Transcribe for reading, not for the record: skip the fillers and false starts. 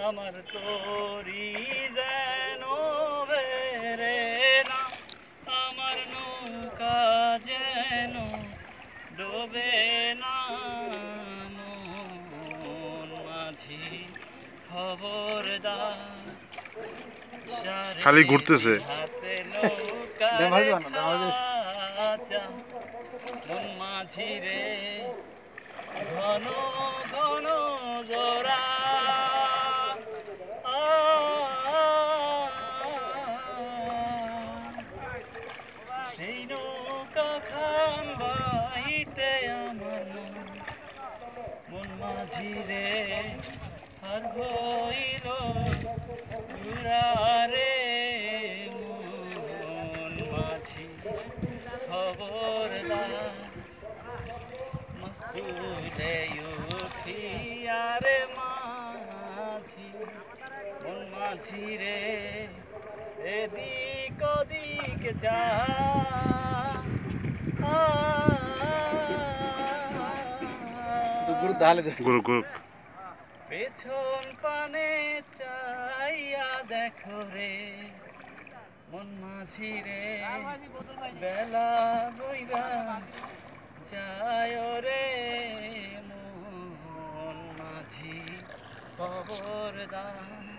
আমার তরি যেন বেরে না, আমার নৌকা যেন ডোবে না। মন মাঝি খবরদার, খালি ঘুরতেছে। হাতে নৌকা মন মাঝি রে, ঘন ঘন জোড়া সেই নৌকা খান বাইতে আমার মন মাঝি রে, আর হইল ঘুরারে। মন মাঝি খবরদার, মস্তুলে উঠিয়ারে মাঝি, মন মাঝি রে, এদিক ওদিক যা। পেছন পানে চাইয়া দেখো রে, মন মাঝি রে, বেলা বইবা যায় রে। মন মাঝি খবরদার।